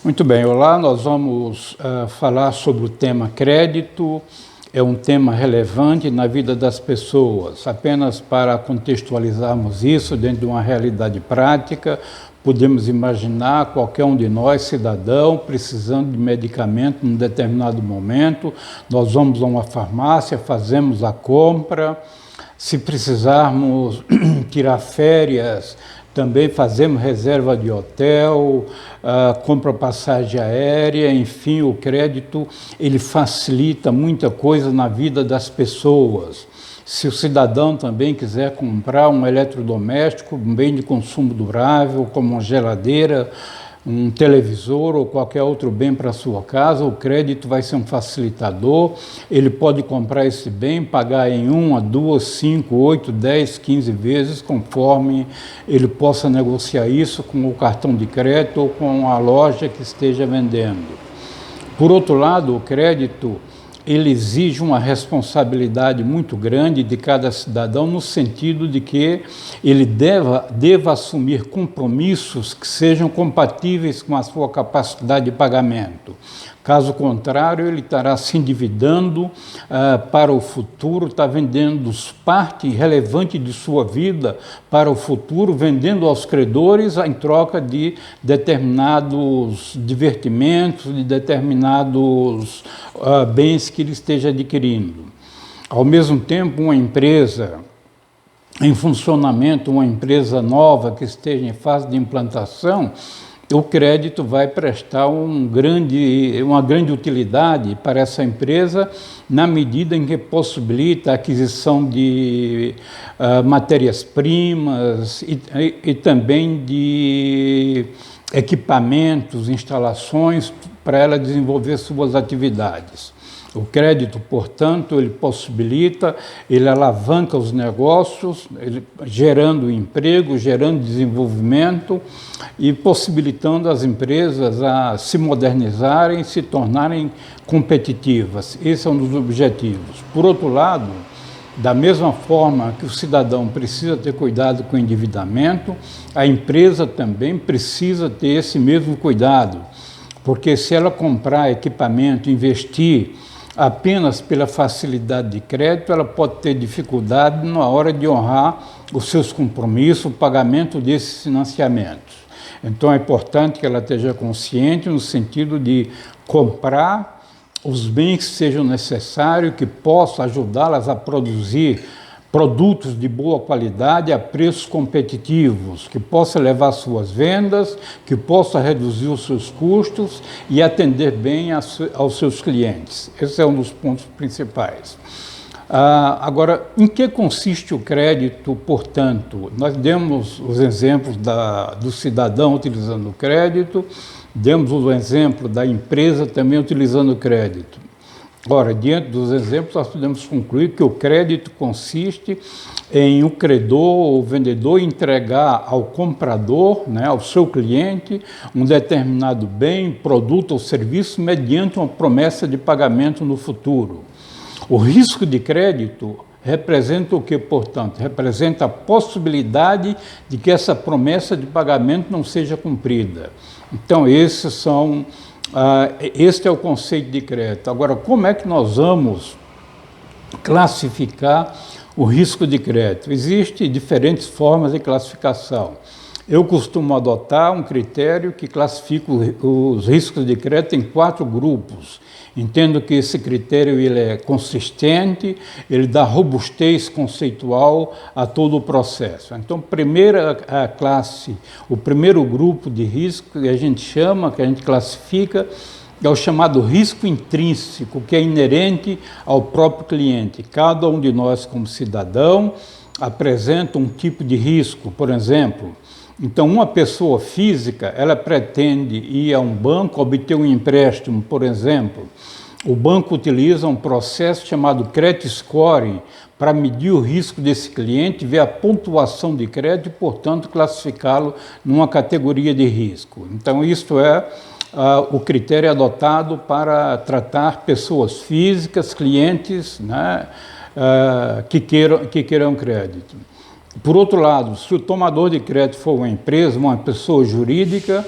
Muito bem, olá, nós vamos falar sobre o tema crédito. É um tema relevante na vida das pessoas. Apenas para contextualizarmos isso dentro de uma realidade prática, podemos imaginar qualquer um de nós, cidadão, precisando de medicamento num determinado momento. Nós vamos a uma farmácia, fazemos a compra. Se precisarmos tirar férias, também fazemos reserva de hotel, compra passagem aérea, enfim, o crédito ele facilita muita coisa na vida das pessoas. Se o cidadão também quiser comprar um eletrodoméstico, um bem de consumo durável, como uma geladeira, um televisor ou qualquer outro bem para a sua casa, o crédito vai ser um facilitador. Ele pode comprar esse bem, pagar em 1, 2, 5, 8, 10, 15 vezes, conforme ele possa negociar isso com o cartão de crédito ou com a loja que esteja vendendo. Por outro lado, o crédito ele exige uma responsabilidade muito grande de cada cidadão, no sentido de que ele deva assumir compromissos que sejam compatíveis com a sua capacidade de pagamento. Caso contrário, ele estará se endividando para o futuro, está vendendo parte relevante de sua vida para o futuro, vendendo aos credores em troca de determinados divertimentos, de determinados bens que ele esteja adquirindo. Ao mesmo tempo, uma empresa em funcionamento, uma empresa nova que esteja em fase de implantação, o crédito vai prestar uma grande utilidade para essa empresa na medida em que possibilita a aquisição de matérias-primas e também de equipamentos, instalações para ela desenvolver suas atividades. O crédito, portanto, ele possibilita, ele alavanca os negócios, gerando emprego, gerando desenvolvimento e possibilitando as empresas a se modernizarem, se tornarem competitivas. Esse é um dos objetivos. Por outro lado, da mesma forma que o cidadão precisa ter cuidado com o endividamento, a empresa também precisa ter esse mesmo cuidado, porque se ela comprar equipamento, investir apenas pela facilidade de crédito, ela pode ter dificuldade na hora de honrar os seus compromissos, o pagamento desses financiamentos. Então é importante que ela esteja consciente no sentido de comprar os bens que sejam necessários, que possam ajudá-las a produzir produtos de boa qualidade a preços competitivos, que possa levar suas vendas, que possa reduzir os seus custos e atender bem aos seus clientes. Esse é um dos pontos principais. Agora, em que consiste o crédito, portanto? Nós demos os exemplos do cidadão utilizando o crédito, demos o exemplo da empresa também utilizando o crédito. Ora, diante dos exemplos, nós podemos concluir que o crédito consiste em o credor ou o vendedor entregar ao comprador, ao seu cliente, um determinado bem, produto ou serviço mediante uma promessa de pagamento no futuro. O risco de crédito representa o que, portanto? Representa a possibilidade de que essa promessa de pagamento não seja cumprida. Então, este é o conceito de crédito. Agora, como é que nós vamos classificar o risco de crédito? Existem diferentes formas de classificação. Eu costumo adotar um critério que classifica os riscos de crédito em 4 grupos. Entendo que esse critério ele é consistente, ele dá robustez conceitual a todo o processo. Então, primeira classe, o primeiro grupo de risco que a gente classifica, é o chamado risco intrínseco, que é inerente ao próprio cliente. Cada um de nós, como cidadão, apresenta um tipo de risco, por exemplo. Então, uma pessoa física, ela pretende ir a um banco, obter um empréstimo, por exemplo. O banco utiliza um processo chamado credit scoring para medir o risco desse cliente, ver a pontuação de crédito e, portanto, classificá-lo numa categoria de risco. Então, isto é o critério adotado para tratar pessoas físicas, clientes, que queiram crédito. Por outro lado, se o tomador de crédito for uma empresa, uma pessoa jurídica,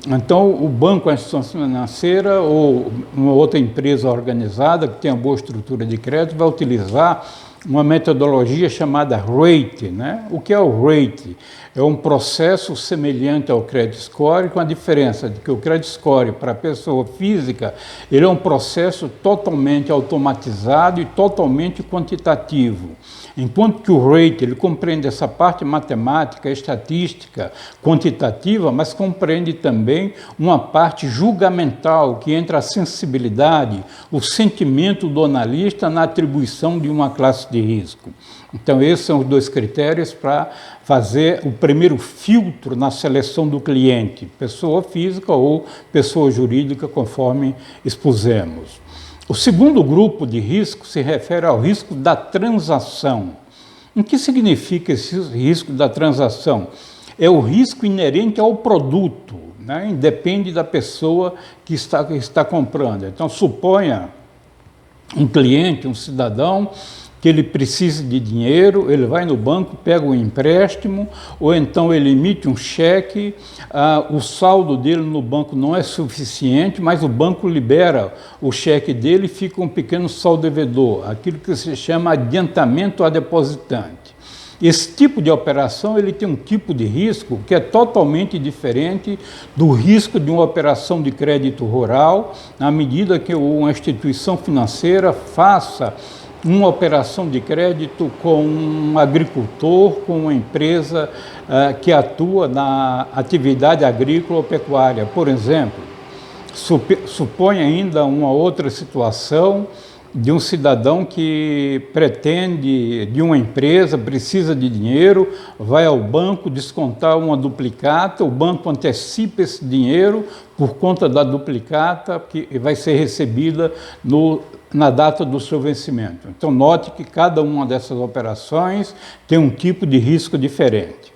Então, o banco, a instituição financeira ou uma outra empresa organizada que tenha boa estrutura de crédito vai utilizar uma metodologia chamada RATE, né? O que é o RATE? É um processo semelhante ao credit score, com a diferença de que o credit score para a pessoa física ele é um processo totalmente automatizado e totalmente quantitativo. Enquanto que o RATE ele compreende essa parte matemática, estatística, quantitativa, mas compreende também uma parte julgamental, que entra a sensibilidade, o sentimento do analista na atribuição de uma classe de risco. Então, esses são os dois critérios para fazer o primeiro filtro na seleção do cliente, pessoa física ou pessoa jurídica, conforme expusemos. O segundo grupo de risco se refere ao risco da transação. O que significa esse risco da transação? É o risco inerente ao produto, né? Independe da pessoa que está comprando. Então, suponha um cliente, um cidadão, que ele precisa de dinheiro, ele vai no banco, pega um empréstimo, ou então ele emite um cheque, o saldo dele no banco não é suficiente, mas o banco libera o cheque dele e fica um pequeno saldo devedor, aquilo que se chama adiantamento a depositante. Esse tipo de operação ele tem um tipo de risco que é totalmente diferente do risco de uma operação de crédito rural, na medida que uma instituição financeira faça uma operação de crédito com um agricultor, com uma empresa que atua na atividade agrícola ou pecuária. Por exemplo, supõe ainda uma outra situação de um cidadão que pretende, de uma empresa, precisa de dinheiro, vai ao banco descontar uma duplicata, o banco antecipa esse dinheiro por conta da duplicata que vai ser recebida na data do seu vencimento. Então, note que cada uma dessas operações tem um tipo de risco diferente.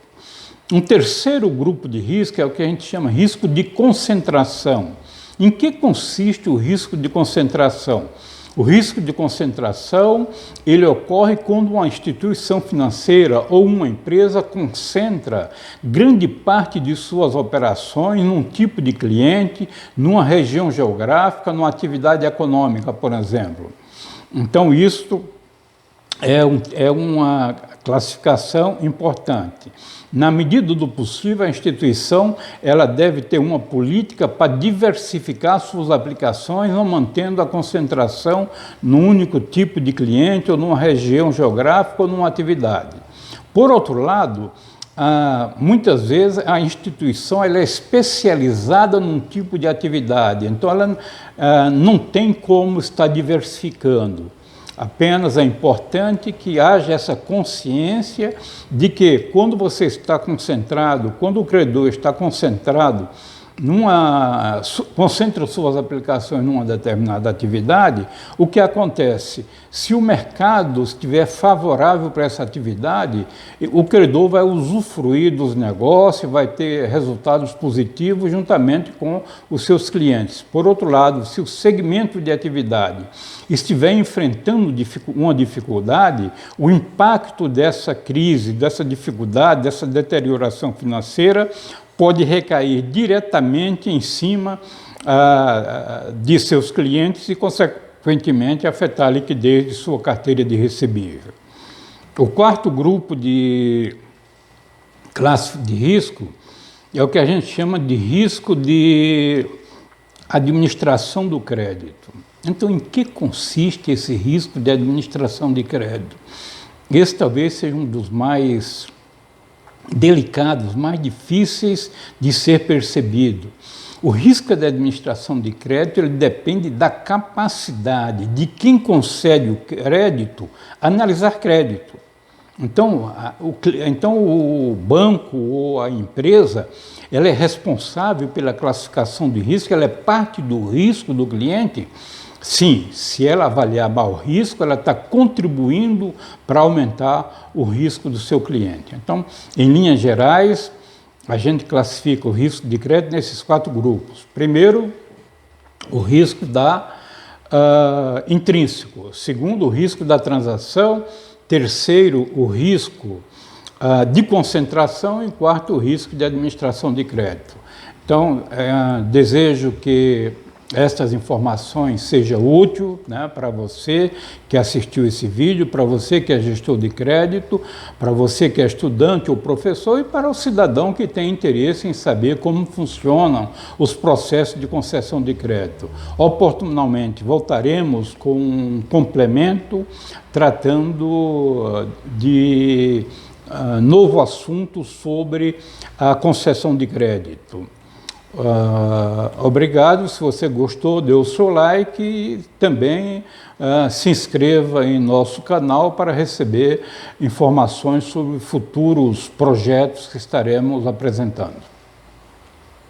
Um terceiro grupo de risco é o que a gente chama risco de concentração. Em que consiste o risco de concentração? O risco de concentração, ele ocorre quando uma instituição financeira ou uma empresa concentra grande parte de suas operações num tipo de cliente, numa região geográfica, numa atividade econômica, por exemplo. Então, isso é uma classificação importante. Na medida do possível, a instituição ela deve ter uma política para diversificar suas aplicações, não mantendo a concentração num único tipo de cliente ou numa região geográfica ou numa atividade. Por outro lado, muitas vezes a instituição ela é especializada num tipo de atividade, então ela não tem como estar diversificando. Apenas é importante que haja essa consciência de que quando você está concentrado, quando o credor está concentrado concentra suas aplicações numa determinada atividade, o que acontece? Se o mercado estiver favorável para essa atividade, o credor vai usufruir dos negócios, vai ter resultados positivos juntamente com os seus clientes. Por outro lado, se o segmento de atividade estiver enfrentando uma dificuldade, o impacto dessa crise, dessa dificuldade, dessa deterioração financeira pode recair diretamente em cima de seus clientes e, consequentemente, afetar a liquidez de sua carteira de recebível. O quarto grupo de classe de risco é o que a gente chama de risco de administração do crédito. Então, em que consiste esse risco de administração de crédito? Esse talvez seja um dos mais delicados, mais difíceis de ser percebido. O risco da administração de crédito ele depende da capacidade de quem concede o crédito analisar crédito. Então, o banco ou a empresa ela é responsável pela classificação de risco, ela é parte do risco do cliente. Sim, se ela avaliar mal o risco, ela está contribuindo para aumentar o risco do seu cliente. Então, em linhas gerais, a gente classifica o risco de crédito nesses quatro grupos. Primeiro, o risco intrínseco. Segundo, o risco da transação. Terceiro, o risco de concentração. E quarto, o risco de administração de crédito. Então, desejo que estas informações sejam úteis, né, para você que assistiu esse vídeo, para você que é gestor de crédito, para você que é estudante ou professor e para o cidadão que tem interesse em saber como funcionam os processos de concessão de crédito. Oportunamente voltaremos com um complemento tratando de novo assunto sobre a concessão de crédito. Obrigado, se você gostou, dê o seu like e também se inscreva em nosso canal para receber informações sobre futuros projetos que estaremos apresentando.